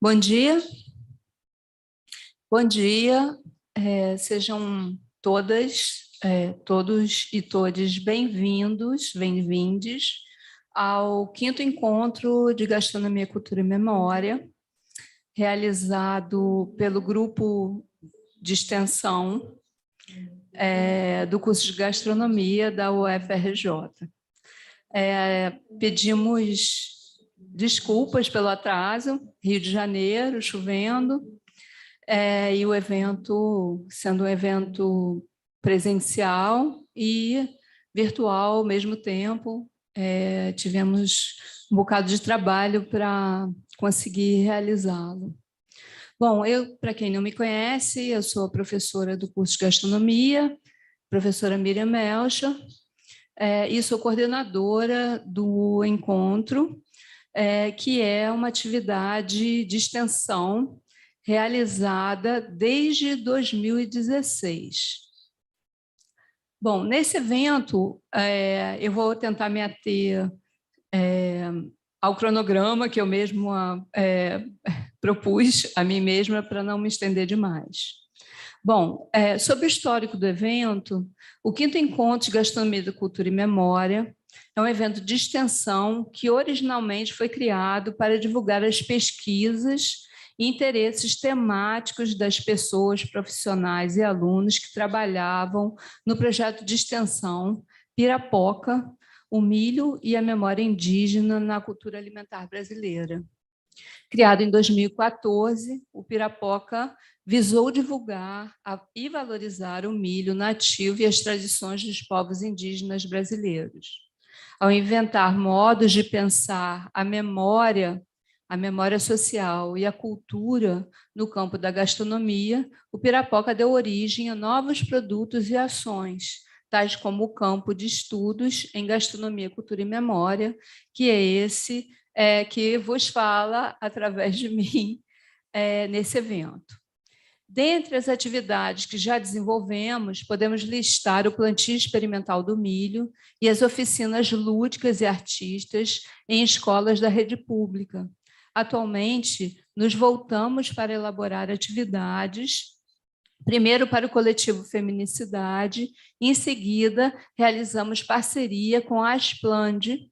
Bom dia, bom dia. Sejam todas, todos e todes bem-vindos, bem-vindes ao quinto encontro de Gastronomia, Cultura e Memória, realizado pelo grupo de extensão do curso de Gastronomia da UFRJ. Pedimos desculpas pelo atraso, Rio de Janeiro, chovendo, e o evento sendo um evento presencial e virtual ao mesmo tempo. Tivemos um bocado de trabalho para conseguir realizá-lo. Bom, para quem não me conhece, eu sou a professora do curso de Gastronomia, professora Miriam Melcher, e sou coordenadora do encontro, que é uma atividade de extensão realizada desde 2016. Bom, nesse evento, eu vou tentar me ater ao cronograma que eu mesma propus a mim mesma para não me estender demais. Bom, sobre o histórico do evento, o quinto encontro de Gastronomia, Cultura e Memória é um evento de extensão que originalmente foi criado para divulgar as pesquisas e interesses temáticos das pessoas, profissionais e alunos que trabalhavam no projeto de extensão Pirapoca, o milho e a memória indígena na cultura alimentar brasileira. Criado em 2014, o Pirapoca visou divulgar e valorizar o milho nativo e as tradições dos povos indígenas brasileiros. Ao inventar modos de pensar a memória social e a cultura no campo da gastronomia, o Pirapoca deu origem a novos produtos e ações, tais como o campo de estudos em gastronomia, cultura e memória, que é esse que vos fala através de mim nesse evento. Dentre as atividades que já desenvolvemos, podemos listar o plantio experimental do milho e as oficinas lúdicas e artistas em escolas da rede pública. Atualmente, nos voltamos para elaborar atividades, primeiro para o coletivo Feminicidade, em seguida, realizamos parceria com a Asplande,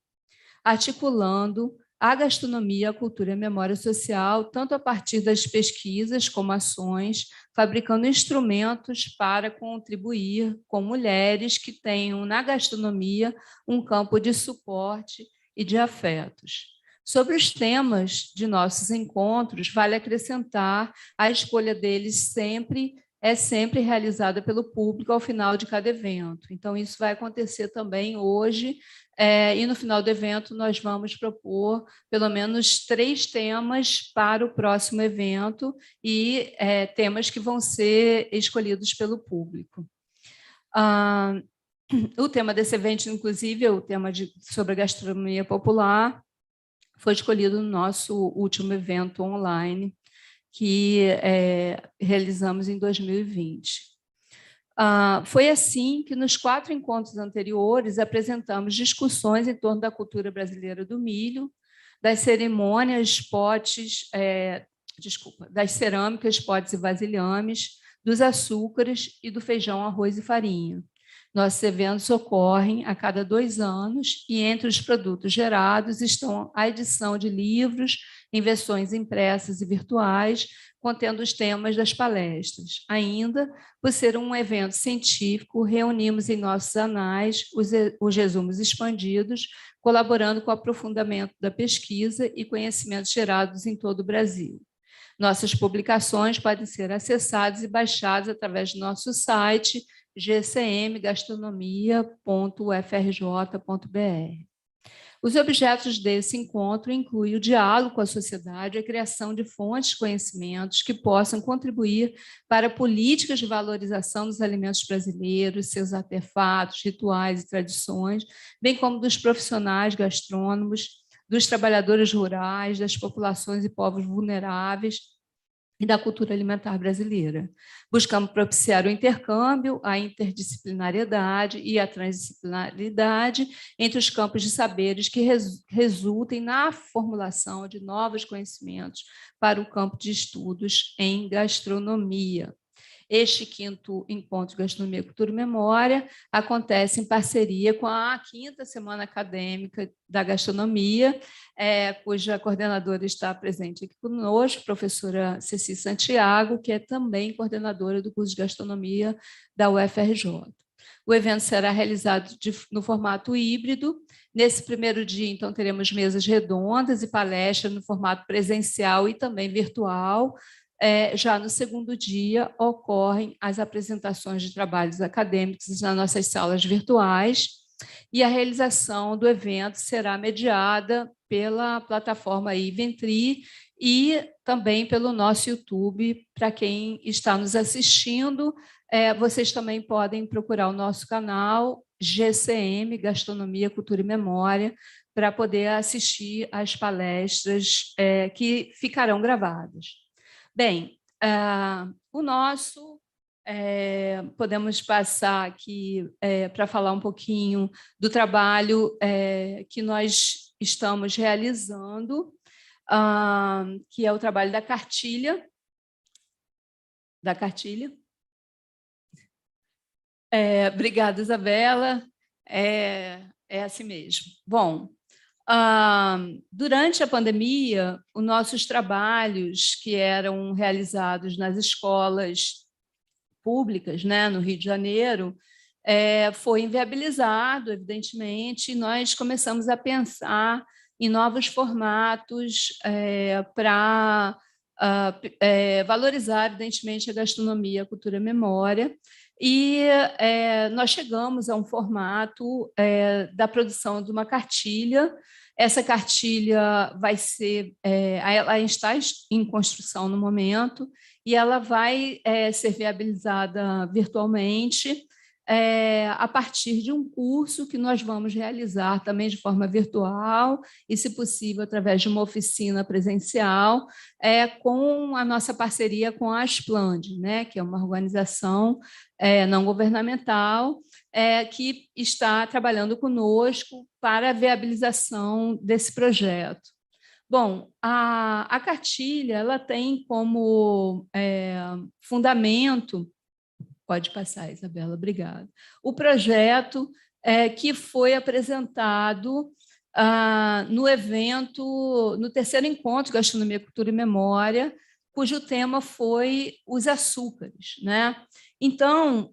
articulando a gastronomia, a cultura e a memória social, tanto a partir das pesquisas como ações, fabricando instrumentos para contribuir com mulheres que tenham na gastronomia um campo de suporte e de afetos. Sobre os temas de nossos encontros, vale acrescentar a escolha deles é sempre realizada pelo público ao final de cada evento. Então, isso vai acontecer também hoje, e no final do evento nós vamos propor pelo menos 3 temas para o próximo evento e temas que vão ser escolhidos pelo público. O tema desse evento, inclusive, é o tema sobre a gastronomia popular, foi escolhido no nosso último evento online, que realizamos em 2020. Foi assim que, nos 4 encontros anteriores, apresentamos discussões em torno da cultura brasileira do milho, das cerimônias, das cerâmicas, potes e vasilhames, dos açúcares e do feijão, arroz e farinha. Nossos eventos ocorrem a cada 2 anos e entre os produtos gerados estão a edição de livros em versões impressas e virtuais, contendo os temas das palestras. Ainda, por ser um evento científico, reunimos em nossos anais os resumos expandidos, colaborando com o aprofundamento da pesquisa e conhecimentos gerados em todo o Brasil. Nossas publicações podem ser acessadas e baixadas através do nosso site gcmgastronomia.ufrj.br. Os objetos desse encontro incluem o diálogo com a sociedade, a criação de fontes de conhecimentos que possam contribuir para políticas de valorização dos alimentos brasileiros, seus artefatos, rituais e tradições, bem como dos profissionais gastrônomos, dos trabalhadores rurais, das populações e povos vulneráveis, e da cultura alimentar brasileira. Buscamos propiciar o intercâmbio, a interdisciplinariedade e a transdisciplinaridade entre os campos de saberes que resultem na formulação de novos conhecimentos para o campo de estudos em gastronomia. Este 5º Encontro de Gastronomia, Cultura e Memória acontece em parceria com a 5ª Semana Acadêmica da Gastronomia, cuja coordenadora está presente aqui conosco, professora Ceci Santiago, que é também coordenadora do curso de Gastronomia da UFRJ. O evento será realizado no formato híbrido. Nesse primeiro dia, então, teremos mesas redondas e palestras no formato presencial e também virtual. Já no segundo dia, ocorrem as apresentações de trabalhos acadêmicos nas nossas salas virtuais, e a realização do evento será mediada pela plataforma Iventri e também pelo nosso YouTube. Para quem está nos assistindo, vocês também podem procurar o nosso canal GCM, Gastronomia, Cultura e Memória, para poder assistir às palestras que ficarão gravadas. Bem, o nosso, podemos passar aqui para falar um pouquinho do trabalho que nós estamos realizando, que é o trabalho da cartilha. Obrigada, Isabela. É assim mesmo. Bom, durante a pandemia, os nossos trabalhos que eram realizados nas escolas públicas, né, no Rio de Janeiro, foi inviabilizado, evidentemente, e nós começamos a pensar em novos formatos para valorizar, evidentemente, a gastronomia, a cultura e a memória. E nós chegamos a um formato da produção de uma cartilha. Essa cartilha vai ser, ela está em construção no momento, e ela vai ser viabilizada virtualmente a partir de um curso que nós vamos realizar também de forma virtual e, se possível, através de uma oficina presencial, com a nossa parceria com a Asplande, né, que é uma organização não governamental que está trabalhando conosco para a viabilização desse projeto. Bom, a cartilha ela tem como fundamento. Pode passar, Isabela, obrigada. O projeto que foi apresentado no evento, no 3º Encontro de Gastronomia, Cultura e Memória, cujo tema foi os açúcares, né? Então,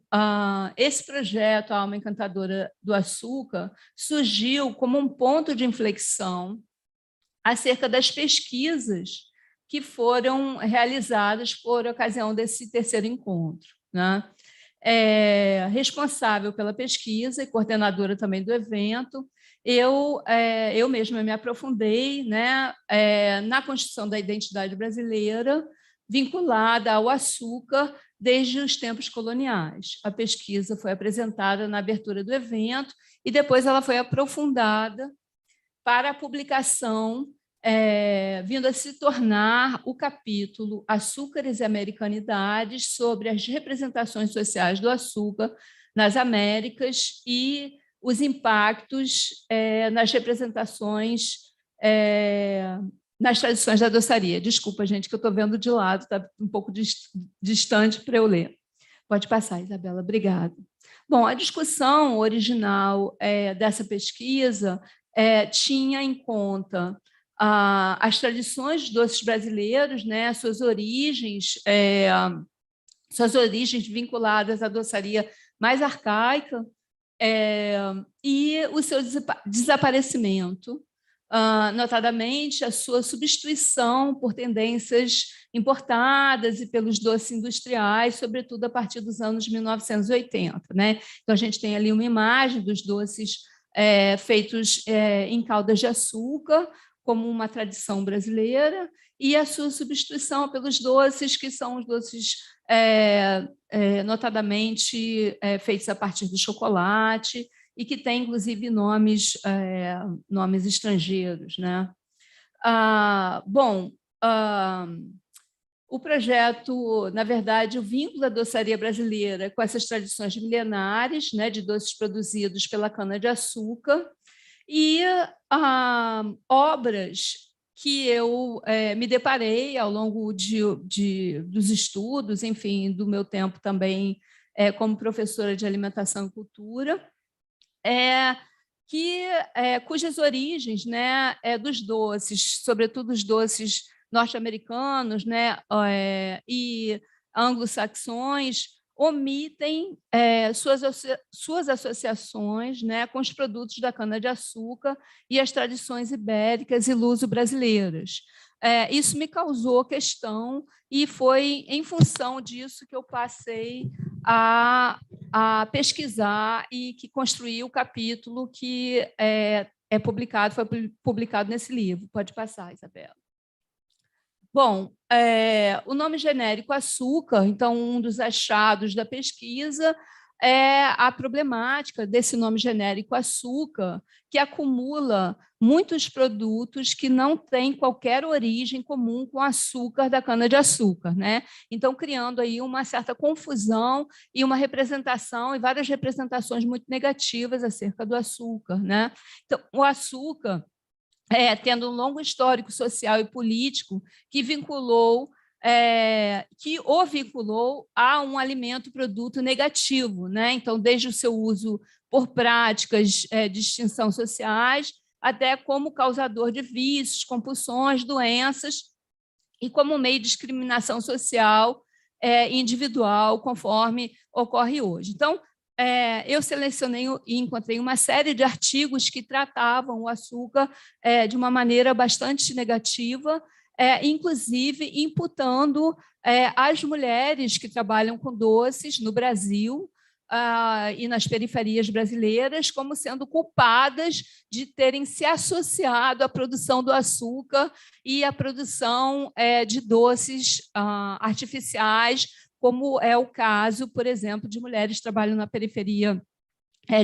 esse projeto, A Alma Encantadora do Açúcar, surgiu como um ponto de inflexão acerca das pesquisas que foram realizadas por ocasião desse 3º encontro, né? Responsável pela pesquisa e coordenadora também do evento, eu mesma me aprofundei, né, na construção da identidade brasileira vinculada ao açúcar desde os tempos coloniais. A pesquisa foi apresentada na abertura do evento e depois ela foi aprofundada para a publicação, vindo a se tornar o capítulo Açúcares e Americanidades, sobre as representações sociais do açúcar nas Américas e os impactos nas representações, nas tradições da doçaria. Desculpa, gente, que eu estou vendo de lado, está um pouco distante para eu ler. Pode passar, Isabela, obrigada. Bom, a discussão original dessa pesquisa tinha em conta as tradições dos doces brasileiros, né, suas origens vinculadas à doçaria mais arcaica e o seu desaparecimento, notadamente a sua substituição por tendências importadas e pelos doces industriais, sobretudo a partir dos anos 1980. Né? Então, a gente tem ali uma imagem dos doces feitos em caldas de açúcar, como uma tradição brasileira, e a sua substituição pelos doces, que são os doces notadamente feitos a partir do chocolate, e que tem, inclusive, nomes estrangeiros. Né? Bom, O projeto, na verdade, o vínculo da doçaria brasileira com essas tradições milenares, né, de doces produzidos pela cana-de-açúcar, e obras que eu me deparei ao longo dos estudos, enfim, do meu tempo também como professora de alimentação e cultura, cujas origens, né, dos doces, sobretudo os doces norte-americanos, né, e anglo-saxões, omitem suas associações, né, com os produtos da cana-de-açúcar e as tradições ibéricas e luso-brasileiras. Isso me causou questão e foi em função disso que eu passei a pesquisar e que construiu o capítulo que foi publicado nesse livro. Pode passar, Isabela. Bom, o nome genérico açúcar, então, um dos achados da pesquisa é a problemática desse nome genérico açúcar, que acumula muitos produtos que não têm qualquer origem comum com o açúcar da cana-de-açúcar, né? Então, criando aí uma certa confusão e uma representação, e várias representações muito negativas acerca do açúcar, né? Então, o açúcar, tendo um longo histórico social e político que o vinculou a um alimento-produto negativo, né? Então, desde o seu uso por práticas de extinção sociais, até como causador de vícios, compulsões, doenças, e como meio de discriminação social individual, conforme ocorre hoje. Então, eu selecionei e encontrei uma série de artigos que tratavam o açúcar de uma maneira bastante negativa, inclusive imputando às mulheres que trabalham com doces no Brasil e nas periferias brasileiras como sendo culpadas de terem se associado à produção do açúcar e à produção de doces artificiais, como é o caso, por exemplo, de mulheres que trabalham na periferia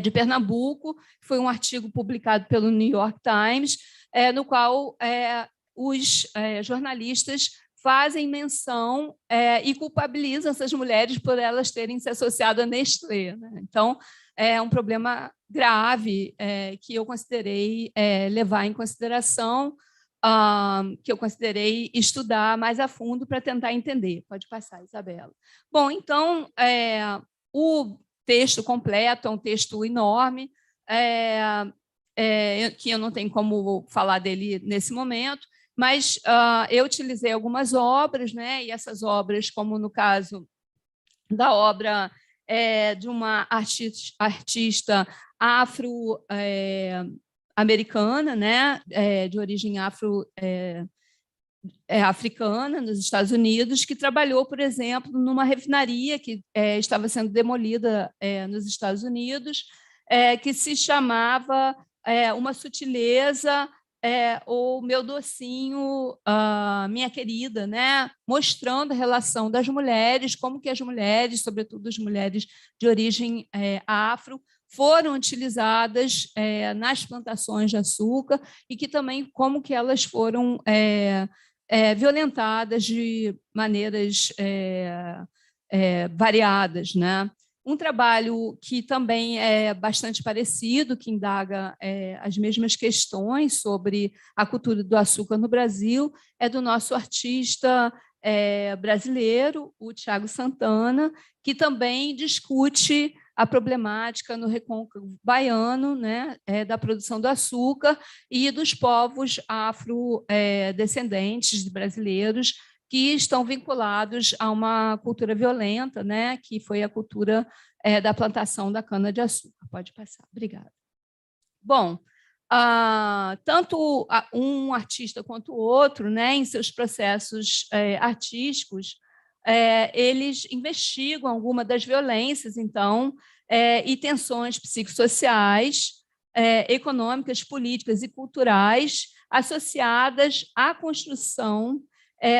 de Pernambuco. Foi um artigo publicado pelo New York Times, no qual os jornalistas fazem menção e culpabilizam essas mulheres por elas terem se associado à Nestlé, né? Então, é um problema grave que eu considerei levar em consideração, que eu considerei estudar mais a fundo para tentar entender. Pode passar, Isabela. Bom, então, o texto completo é um texto enorme, que eu não tenho como falar dele nesse momento, mas eu utilizei algumas obras, né? E essas obras, como no caso da obra de uma artista afro-americana, né? De origem africana, nos Estados Unidos, que trabalhou, por exemplo, numa refinaria que estava sendo demolida nos Estados Unidos, que se chamava Uma Sutileza, ou Meu Docinho, Minha Querida, né? Mostrando a relação das mulheres, como que as mulheres, sobretudo as mulheres de origem afro, foram utilizadas nas plantações de açúcar e que também como que elas foram violentadas de maneiras variadas, né? Um trabalho que também é bastante parecido, que indaga as mesmas questões sobre a cultura do açúcar no Brasil, é do nosso artista brasileiro, o Tiago Santana, que também discute a problemática no recôncavo baiano, né, da produção do açúcar e dos povos afrodescendentes brasileiros que estão vinculados a uma cultura violenta, né, que foi a cultura da plantação da cana-de-açúcar. Pode passar, obrigada. Bom, tanto um artista quanto o outro, né, em seus processos artísticos, eles investigam alguma das violências, então, e tensões psicossociais, econômicas, políticas e culturais associadas à construção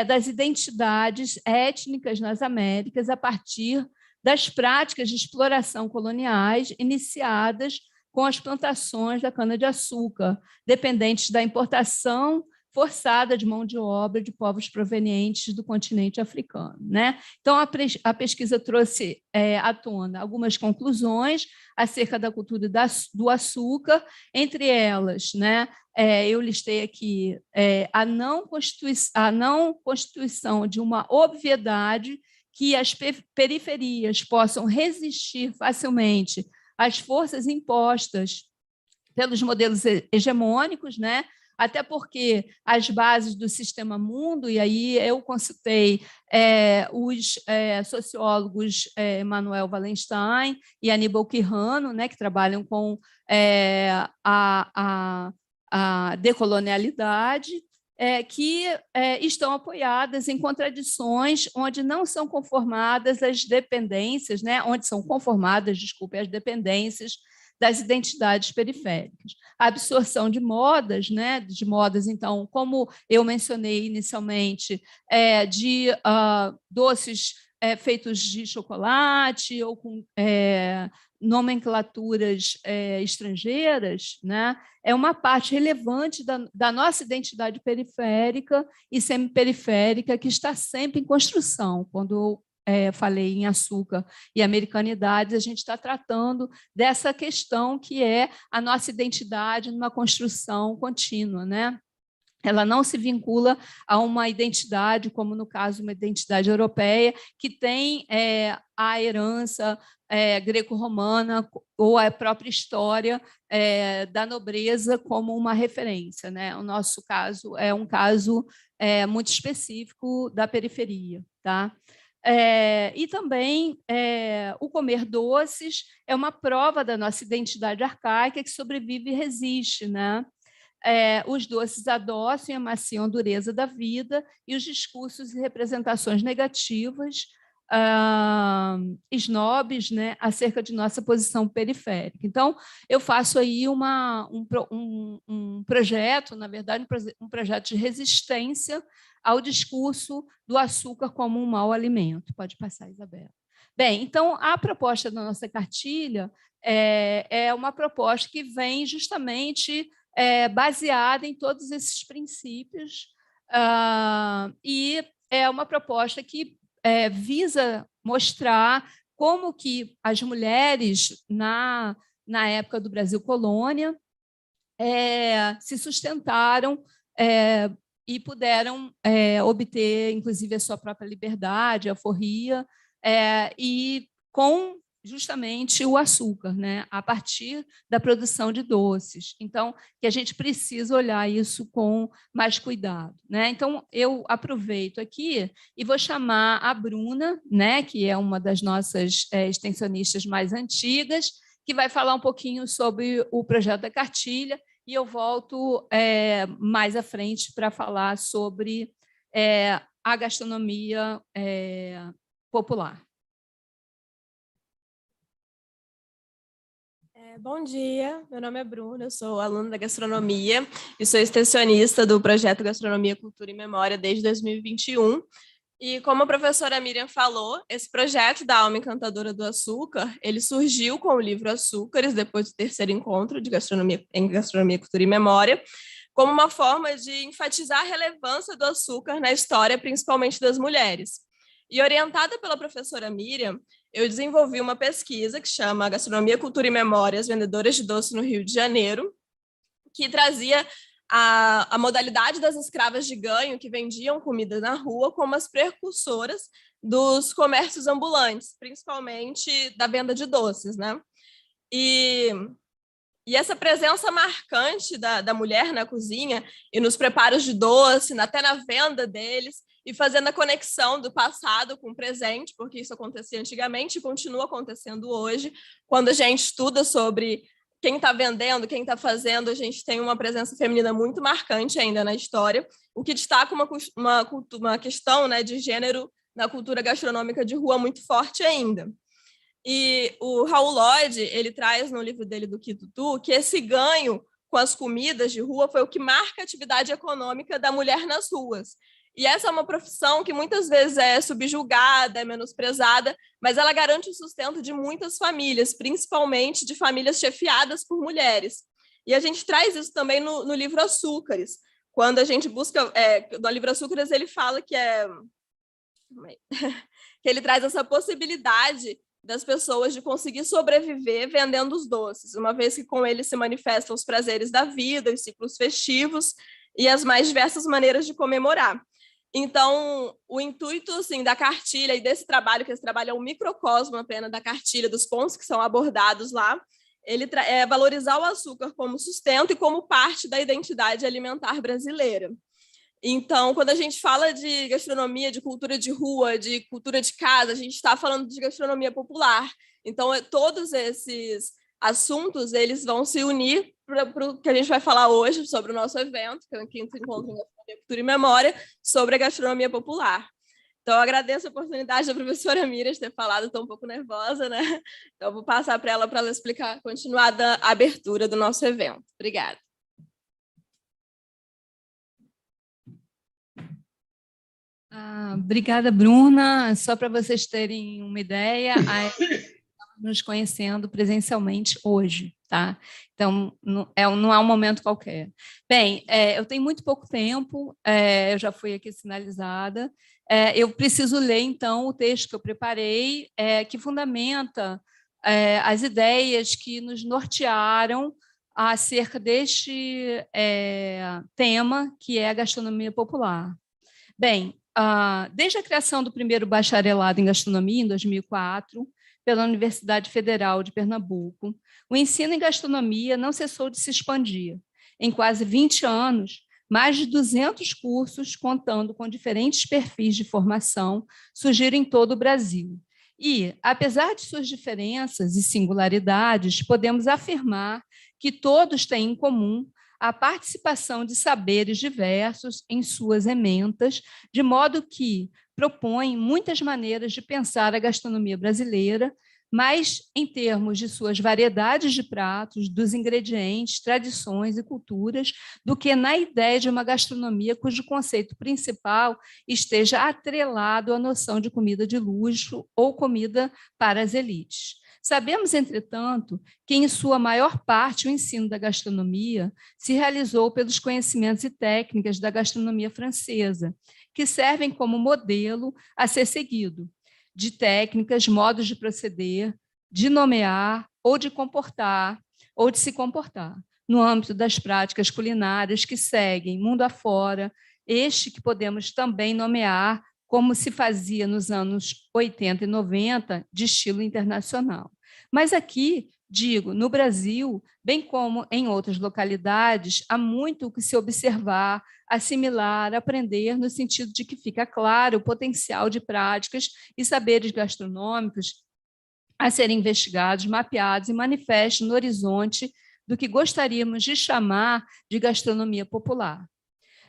das identidades étnicas nas Américas a partir das práticas de exploração coloniais iniciadas com as plantações da cana-de-açúcar, dependentes da importação forçada de mão de obra de povos provenientes do continente africano, né? Então, a pesquisa trouxe à tona algumas conclusões acerca da cultura do açúcar, entre elas, né, eu listei aqui a não constituição de uma obviedade que as periferias possam resistir facilmente às forças impostas pelos modelos hegemônicos, né? Até porque as bases do sistema mundo, e aí eu consultei os sociólogos Manuel Wallenstein e Aníbal Quijano, né, que trabalham com a decolonialidade, que estão apoiadas em contradições onde não são conformadas as dependências, né, onde são conformadas, desculpe, as dependências das identidades periféricas. A absorção de modas, né, então, como eu mencionei inicialmente, de doces feitos de chocolate ou com nomenclaturas estrangeiras, né, é uma parte relevante da nossa identidade periférica e semiperiférica que está sempre em construção. Quando falei em açúcar e americanidades, a gente está tratando dessa questão que é a nossa identidade numa construção contínua, né? Ela não se vincula a uma identidade, como no caso uma identidade europeia, que tem a herança greco-romana ou a própria história da nobreza como uma referência, né? O nosso caso é um caso muito específico da periferia, tá? E também o comer doces é uma prova da nossa identidade arcaica que sobrevive e resiste, né? Os doces adoçam e amaciam a dureza da vida e os discursos e representações negativas, snobs, né, acerca de nossa posição periférica. Então, eu faço aí um projeto, na verdade, um projeto de resistência ao discurso do açúcar como um mau alimento. Pode passar, Isabela. Bem, então, a proposta da nossa cartilha é uma proposta que vem justamente baseada em todos esses princípios e é uma proposta que visa mostrar como que as mulheres, na época do Brasil colônia, se sustentaram e puderam obter, inclusive, a sua própria liberdade, a alforria, e com justamente o açúcar, né, a partir da produção de doces. Então, que a gente precisa olhar isso com mais cuidado, né? Então, eu aproveito aqui e vou chamar a Bruna, né, que é uma das nossas extensionistas mais antigas, que vai falar um pouquinho sobre o projeto da cartilha, e eu volto mais à frente para falar sobre a gastronomia popular. Bom dia, meu nome é Bruna, eu sou aluna da gastronomia e sou extensionista do projeto Gastronomia, Cultura e Memória desde 2021. E como a professora Miriam falou, esse projeto da Alma Encantadora do Açúcar, ele surgiu com o livro Açúcares, depois do terceiro encontro de gastronomia, Cultura e Memória, como uma forma de enfatizar a relevância do açúcar na história, principalmente das mulheres. E orientada pela professora Miriam, eu desenvolvi uma pesquisa que chama Gastronomia, Cultura e Memória, as vendedoras de doce no Rio de Janeiro, que trazia a modalidade das escravas de ganho que vendiam comida na rua como as precursoras dos comércios ambulantes, principalmente da venda de doces, né? E essa presença marcante da mulher na cozinha e nos preparos de doce, até na venda deles, e fazendo a conexão do passado com o presente, porque isso acontecia antigamente e continua acontecendo hoje. Quando a gente estuda sobre quem está vendendo, quem está fazendo, a gente tem uma presença feminina muito marcante ainda na história, o que destaca uma questão, né, de gênero na cultura gastronômica de rua muito forte ainda. E o Raul Lloyd, ele traz no livro dele do Quitutu que esse ganho com as comidas de rua foi o que marca a atividade econômica da mulher nas ruas. E essa é uma profissão que muitas vezes é subjugada, é menosprezada, mas ela garante o sustento de muitas famílias, principalmente de famílias chefiadas por mulheres. E a gente traz isso também no livro Açúcares, quando a gente busca... do Livro Açúcares, ele fala que que ele traz essa possibilidade das pessoas de conseguir sobreviver vendendo os doces, uma vez que com ele se manifestam os prazeres da vida, os ciclos festivos e as mais diversas maneiras de comemorar. Então, o intuito assim, da cartilha e desse trabalho, que esse trabalho é um microcosmo apenas da cartilha, dos pontos que são abordados lá, ele é valorizar o açúcar como sustento e como parte da identidade alimentar brasileira. Então, quando a gente fala de gastronomia, de cultura de rua, de cultura de casa, a gente está falando de gastronomia popular. Então, todos esses assuntos, eles vão se unir para o que a gente vai falar hoje sobre o nosso evento, que é o quinto encontro em Gastronomia, Cultura e Memória, sobre a gastronomia popular. Então, eu agradeço a oportunidade da professora Miriam de ter falado, estou um pouco nervosa, né? Então, eu vou passar para ela explicar, continuar a abertura do nosso evento. Obrigada. Obrigada, Bruna. Só para vocês terem uma ideia, estamos nos conhecendo presencialmente hoje, tá? Então, não é um momento qualquer. Bem, eu tenho muito pouco tempo, eu já fui aqui sinalizada. Eu preciso ler, então, o texto que eu preparei, que fundamenta as ideias que nos nortearam acerca deste tema, que é a gastronomia popular. Bem, desde a criação do primeiro bacharelado em gastronomia, em 2004, pela Universidade Federal de Pernambuco, o ensino em gastronomia não cessou de se expandir. Em quase 20 anos, mais de 200 cursos, contando com diferentes perfis de formação, surgiram em todo o Brasil. E, apesar de suas diferenças e singularidades, podemos afirmar que todos têm em comum a participação de saberes diversos em suas ementas, de modo que propõe muitas maneiras de pensar a gastronomia brasileira, mas em termos de suas variedades de pratos, dos ingredientes, tradições e culturas, do que na ideia de uma gastronomia cujo conceito principal esteja atrelado à noção de comida de luxo ou comida para as elites. Sabemos, entretanto, que, em sua maior parte, o ensino da gastronomia se realizou pelos conhecimentos e técnicas da gastronomia francesa, que servem como modelo a ser seguido, de técnicas, modos de proceder, de nomear ou de comportar, ou de se comportar, no âmbito das práticas culinárias que seguem mundo afora, este que podemos também nomear como se fazia nos anos 80 e 90, de estilo internacional. Mas aqui, digo, no Brasil, bem como em outras localidades, há muito o que se observar, assimilar, aprender, no sentido de que fica claro o potencial de práticas e saberes gastronômicos a serem investigados, mapeados e manifestos no horizonte do que gostaríamos de chamar de gastronomia popular.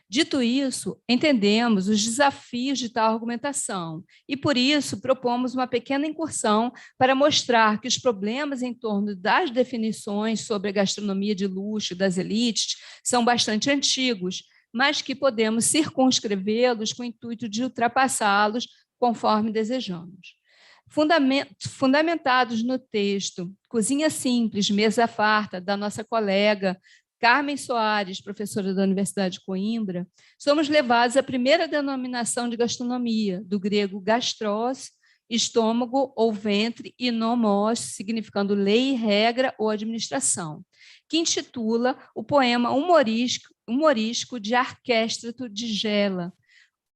Dito isso, entendemos os desafios de tal argumentação e, por isso, propomos uma pequena incursão para mostrar que os problemas em torno das definições sobre a gastronomia de luxo das elites são bastante antigos, mas que podemos circunscrevê-los com o intuito de ultrapassá-los conforme desejamos. Fundamentados no texto Cozinha Simples, Mesa Farta, da nossa colega Carmen Soares, professora da Universidade de Coimbra, somos levados à primeira denominação de gastronomia, do grego gastros, estômago ou ventre, e nomos, significando lei, regra ou administração, que intitula o poema humorístico de Arquéstrato de Gela,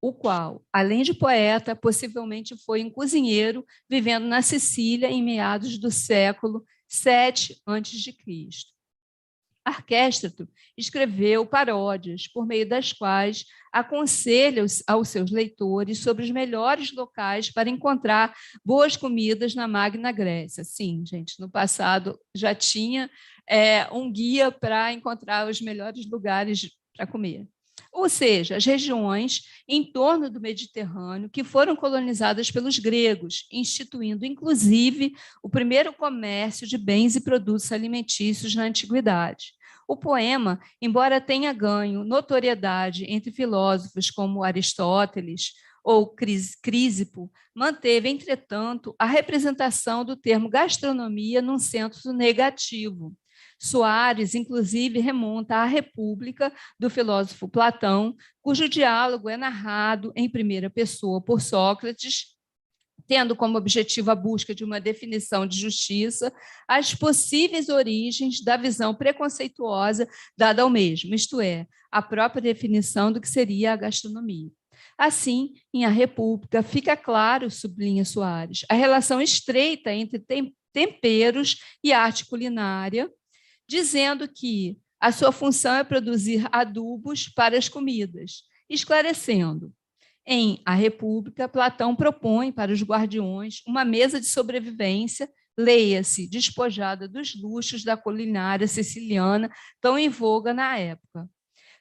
o qual, além de poeta, possivelmente foi um cozinheiro vivendo na Sicília em meados do século VII a.C. Arquéstrato escreveu paródias, por meio das quais aconselha aos seus leitores sobre os melhores locais para encontrar boas comidas na Magna Grécia. Sim, gente, no passado já tinha um guia para encontrar os melhores lugares para comer. Ou seja, as regiões em torno do Mediterrâneo que foram colonizadas pelos gregos, instituindo, inclusive, o primeiro comércio de bens e produtos alimentícios na antiguidade. O poema, embora tenha ganho notoriedade entre filósofos como Aristóteles ou Crísipo, manteve, entretanto, a representação do termo gastronomia num senso negativo. Soares, inclusive, remonta à República do filósofo Platão, cujo diálogo é narrado em primeira pessoa por Sócrates, tendo como objetivo a busca de uma definição de justiça, as possíveis origens da visão preconceituosa dada ao mesmo, isto é, a própria definição do que seria a gastronomia. Assim, em A República, fica claro, sublinha Soares, a relação estreita entre temperos e arte culinária, dizendo que a sua função é produzir adubos para as comidas, esclarecendo. Em A República, Platão propõe para os guardiões uma mesa de sobrevivência, leia-se, despojada dos luxos da culinária siciliana, tão em voga na época.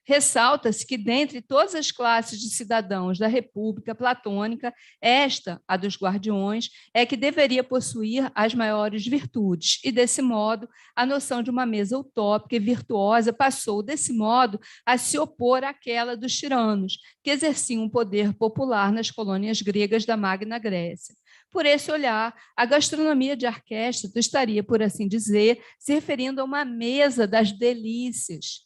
Ressalta-se que, dentre todas as classes de cidadãos da República Platônica, esta, a dos guardiões, é que deveria possuir as maiores virtudes, e, desse modo, a noção de uma mesa utópica e virtuosa passou, desse modo, a se opor àquela dos tiranos, que exerciam um poder popular nas colônias gregas da Magna Grécia. Por esse olhar, a gastronomia de Arquéstrato estaria, por assim dizer, se referindo a uma mesa das delícias,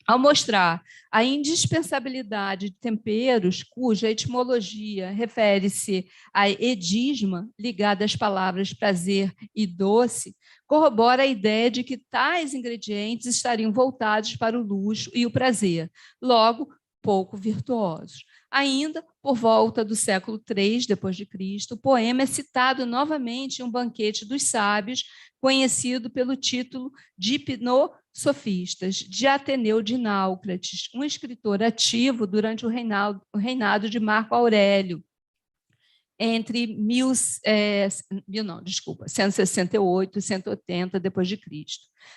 ao mostrar a indispensabilidade de temperos cuja etimologia refere-se a edisma, ligada às palavras prazer e doce, corrobora a ideia de que tais ingredientes estariam voltados para o luxo e o prazer, logo, pouco virtuosos. Ainda, por volta do século III d.C., o poema é citado novamente em um banquete dos sábios, conhecido pelo título de Hipnosofistas, de Ateneu de Náucrates, um escritor ativo durante o reinado de Marco Aurélio, entre 168 e 180 d.C.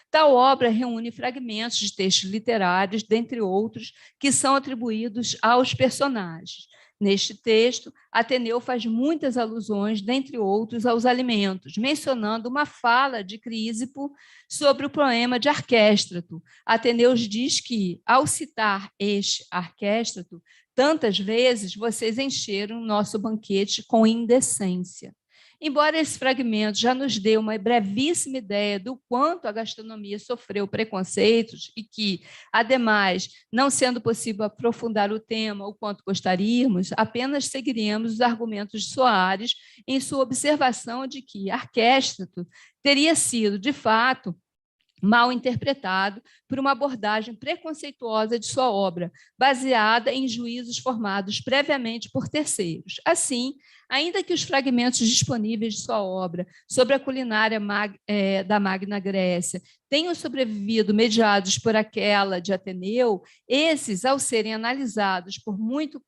Tal obra reúne fragmentos de textos literários, dentre outros, que são atribuídos aos personagens. Neste texto, Ateneu faz muitas alusões, dentre outros, aos alimentos, mencionando uma fala de Crísipo sobre o poema de Arquéstrato. Ateneu diz que, ao citar este Arquéstrato, tantas vezes vocês encheram nosso banquete com indecência. Embora esse fragmento já nos dê uma brevíssima ideia do quanto a gastronomia sofreu preconceitos e que, ademais, não sendo possível aprofundar o tema o quanto gostaríamos, apenas seguiremos os argumentos de Soares em sua observação de que Arquéstrato teria sido, de fato, mal interpretado por uma abordagem preconceituosa de sua obra, baseada em juízos formados previamente por terceiros. Assim, ainda que os fragmentos disponíveis de sua obra sobre a culinária da Magna Grécia tenham sobrevivido mediados por aquela de Ateneu, esses, ao serem analisados com muito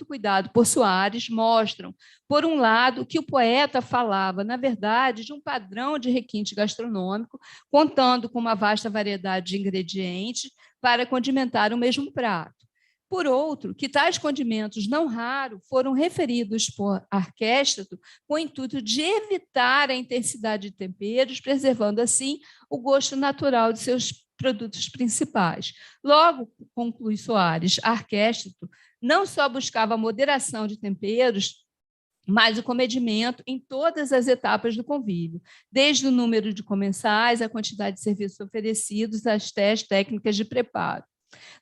cuidado por Soares, mostram, por um lado, que o poeta falava, na verdade, de um padrão de requinte gastronômico, contando com uma vasta variedade de ingredientes para condimentar o mesmo prato. Por outro, que tais condimentos, não raro, foram referidos por Arquéstrato com o intuito de evitar a intensidade de temperos, preservando, assim, o gosto natural de seus produtos principais. Logo, conclui Soares, Arquéstrato não só buscava a moderação de temperos, mas o comedimento em todas as etapas do convívio, desde o número de comensais, a quantidade de serviços oferecidos, até as técnicas de preparo.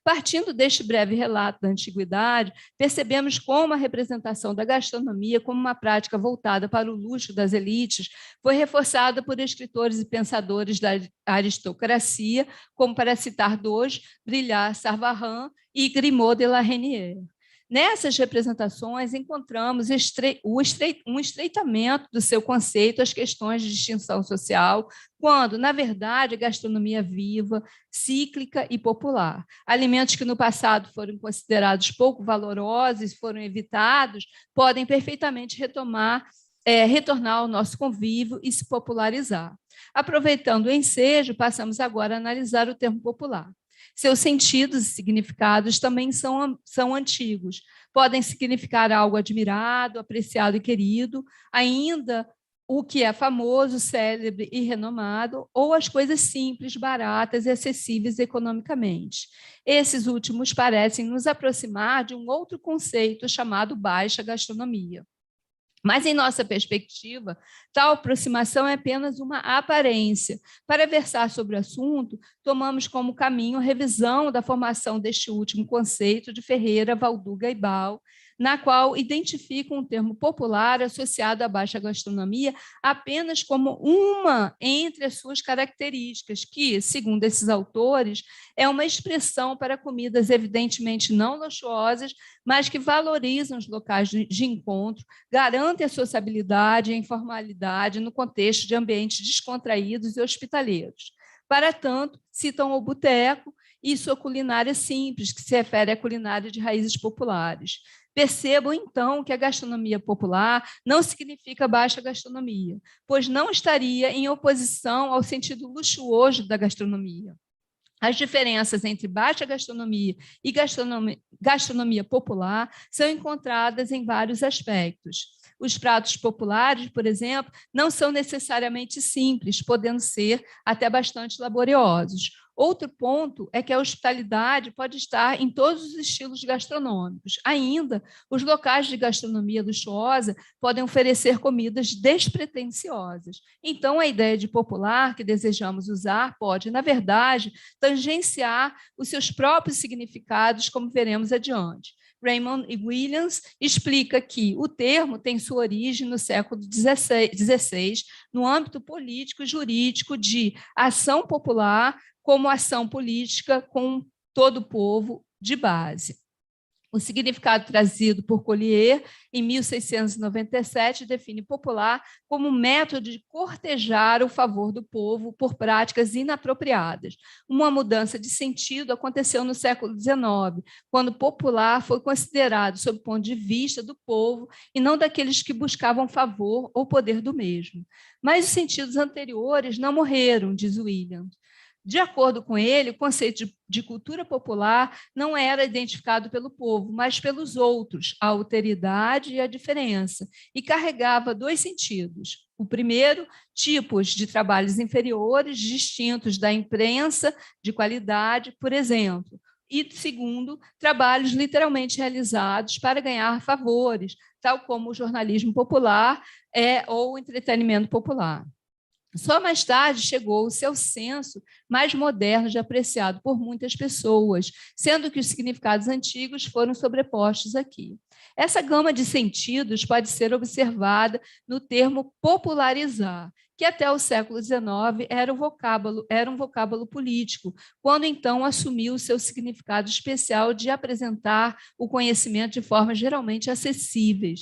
Partindo deste breve relato da antiguidade, percebemos como a representação da gastronomia como uma prática voltada para o luxo das elites foi reforçada por escritores e pensadores da aristocracia, como, para citar dois, Brillat Savarin e Grimaud de la Reynière. Nessas representações, encontramos um estreitamento do seu conceito às questões de distinção social, quando, na verdade, a gastronomia é viva, cíclica e popular. Alimentos que no passado foram considerados pouco valorosos e foram evitados, podem perfeitamente retornar ao nosso convívio e se popularizar. Aproveitando o ensejo, passamos agora a analisar o termo popular. Seus sentidos e significados também são antigos. Podem significar algo admirado, apreciado e querido, ainda o que é famoso, célebre e renomado, ou as coisas simples, baratas e acessíveis economicamente. Esses últimos parecem nos aproximar de um outro conceito chamado baixa gastronomia. Mas, em nossa perspectiva, tal aproximação é apenas uma aparência. Para versar sobre o assunto, tomamos como caminho a revisão da formação deste último conceito de Ferreira, Valduga e Bal, na qual identificam um termo popular associado à baixa gastronomia apenas como uma entre as suas características, que, segundo esses autores, é uma expressão para comidas evidentemente não luxuosas, mas que valorizam os locais de encontro, garantem a sociabilidade e a informalidade no contexto de ambientes descontraídos e hospitaleiros. Para tanto, citam o boteco e sua culinária simples, que se refere à culinária de raízes populares. Percebam, então, que a gastronomia popular não significa baixa gastronomia, pois não estaria em oposição ao sentido luxuoso da gastronomia. As diferenças entre baixa gastronomia e gastronomia popular são encontradas em vários aspectos. Os pratos populares, por exemplo, não são necessariamente simples, podendo ser até bastante laboriosos. Outro ponto é que a hospitalidade pode estar em todos os estilos gastronômicos. Ainda, os locais de gastronomia luxuosa podem oferecer comidas despretensiosas. Então, a ideia de popular que desejamos usar pode, na verdade, tangenciar os seus próprios significados, como veremos adiante. Raymond Williams explica que o termo tem sua origem no século XVI, no âmbito político e jurídico de ação popular como ação política com todo o povo de base. O significado trazido por Collier, em 1697, define popular como método de cortejar o favor do povo por práticas inapropriadas. Uma mudança de sentido aconteceu no século XIX, quando popular foi considerado sob o ponto de vista do povo e não daqueles que buscavam favor ou poder do mesmo. Mas os sentidos anteriores não morreram, diz Williams. De acordo com ele, o conceito de cultura popular não era identificado pelo povo, mas pelos outros, a alteridade e a diferença, e carregava dois sentidos. O primeiro, tipos de trabalhos inferiores, distintos da imprensa, de qualidade, por exemplo. E, segundo, trabalhos literalmente realizados para ganhar favores, tal como o jornalismo popular ou o entretenimento popular. Só mais tarde chegou o seu senso mais moderno de apreciado por muitas pessoas, sendo que os significados antigos foram sobrepostos aqui. Essa gama de sentidos pode ser observada no termo popularizar, que até o século XIX era um vocábulo político, quando então assumiu o seu significado especial de apresentar o conhecimento de formas geralmente acessíveis.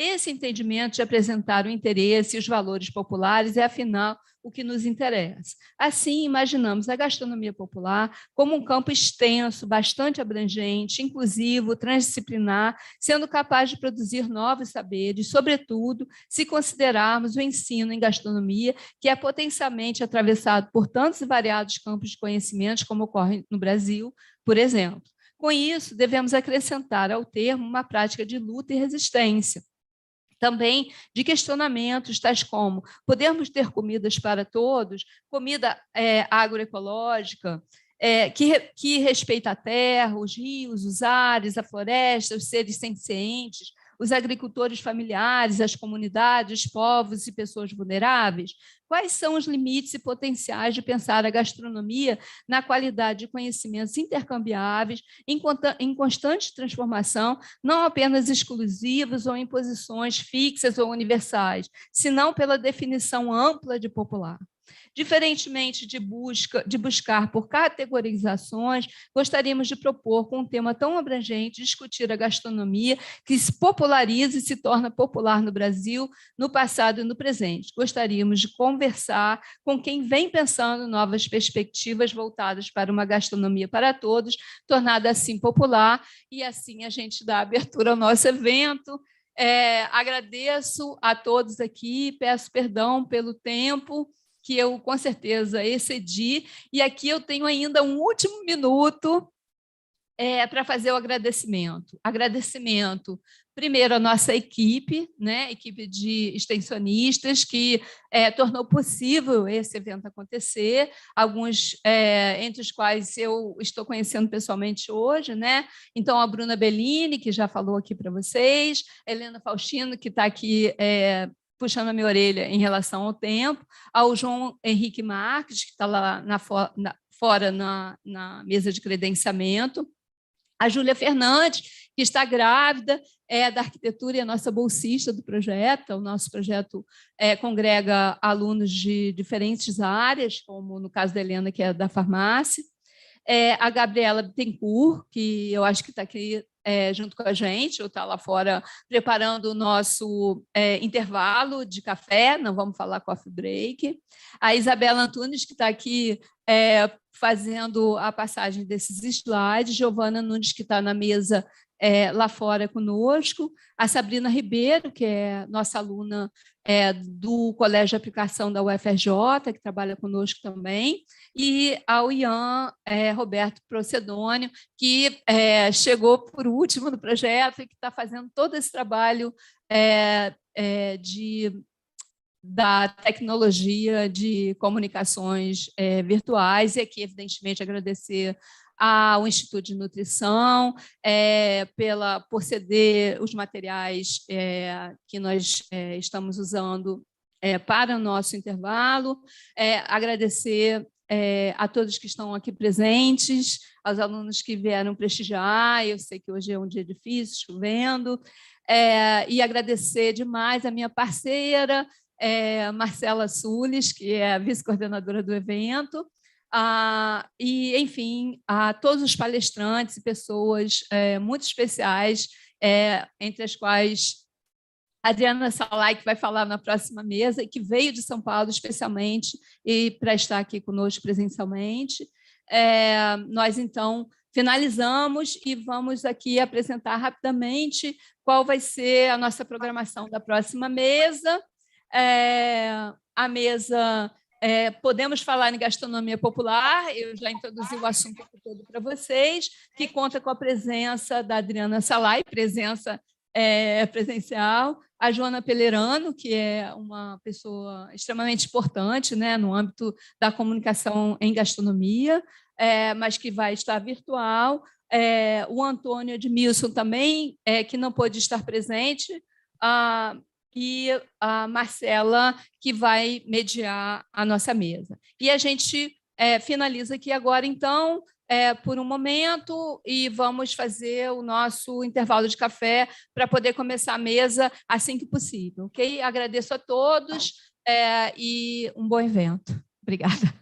Esse entendimento de apresentar o interesse e os valores populares é, afinal, o que nos interessa. Assim, imaginamos a gastronomia popular como um campo extenso, bastante abrangente, inclusivo, transdisciplinar, sendo capaz de produzir novos saberes, sobretudo se considerarmos o ensino em gastronomia, que é potencialmente atravessado por tantos e variados campos de conhecimentos, como ocorre no Brasil, por exemplo. Com isso, devemos acrescentar ao termo uma prática de luta e resistência, também de questionamentos, tais como: podemos ter comidas para todos, comida agroecológica, que respeita a terra, os rios, os ares, a floresta, os seres sencientes, os agricultores familiares, as comunidades, os povos e pessoas vulneráveis? Quais são os limites e potenciais de pensar a gastronomia na qualidade de conhecimentos intercambiáveis, em constante transformação, não apenas exclusivos ou em posições fixas ou universais, senão pela definição ampla de popular? Diferentemente de buscar por categorizações, gostaríamos de propor, com um tema tão abrangente, discutir a gastronomia que se populariza e se torna popular no Brasil, no passado e no presente. Gostaríamos de conversar com quem vem pensando novas perspectivas voltadas para uma gastronomia para todos, tornada assim popular, e assim a gente dá abertura ao nosso evento. Agradeço a todos aqui, peço perdão pelo tempo, que eu, com certeza, excedi. E aqui eu tenho ainda um último minuto para fazer o agradecimento. Agradecimento, primeiro, à nossa equipe, né? Equipe de extensionistas, que tornou possível esse evento acontecer, alguns entre os quais eu estou conhecendo pessoalmente hoje, né? Então, a Bruna Bellini, que já falou aqui para vocês, Helena Faustino, que está aqui puxando a minha orelha em relação ao tempo, ao João Henrique Marques, que está lá fora na mesa de credenciamento, a Júlia Fernandes, que está grávida, é da arquitetura e a nossa bolsista do projeto. O nosso projeto congrega alunos de diferentes áreas, como no caso da Helena, que é da farmácia. A Gabriela Bittencourt, que eu acho que está aqui junto com a gente, ou está lá fora preparando o nosso intervalo de café, não vamos falar coffee break. A Isabela Antunes, que está aqui fazendo a passagem desses slides, Giovana Nunes, que está na mesa lá fora conosco, a Sabrina Ribeiro, que é nossa aluna do Colégio de Aplicação da UFRJ, que trabalha conosco também, e ao Ian Roberto Procedônio, que chegou por último no projeto e que está fazendo todo esse trabalho da tecnologia de comunicações virtuais, e aqui, evidentemente, agradecer ao Instituto de Nutrição por ceder os materiais que nós estamos usando para o nosso intervalo, agradecer a todos que estão aqui presentes, aos alunos que vieram prestigiar, eu sei que hoje é um dia difícil, chovendo, e agradecer demais a minha parceira, Marcela Sules, que é a vice-coordenadora do evento, e, enfim, a todos os palestrantes e pessoas muito especiais, entre as quais a Adriana Salai, que vai falar na próxima mesa, e que veio de São Paulo especialmente e para estar aqui conosco presencialmente. Nós, então, finalizamos e vamos aqui apresentar rapidamente qual vai ser a nossa programação da próxima mesa. A mesa Podemos Falar em Gastronomia Popular, eu já introduzi o assunto todo para vocês, que conta com a presença da Adriana Salai, presença presencial, a Joana Pelerano, que é uma pessoa extremamente importante, né, no âmbito da comunicação em gastronomia, mas que vai estar virtual, o Antônio Edmilson também, que não pôde estar presente, e a Marcela, que vai mediar a nossa mesa. E a gente finaliza aqui agora, então, por um momento, e vamos fazer o nosso intervalo de café para poder começar a mesa assim que possível. Ok? Agradeço a todos e um bom evento. Obrigada.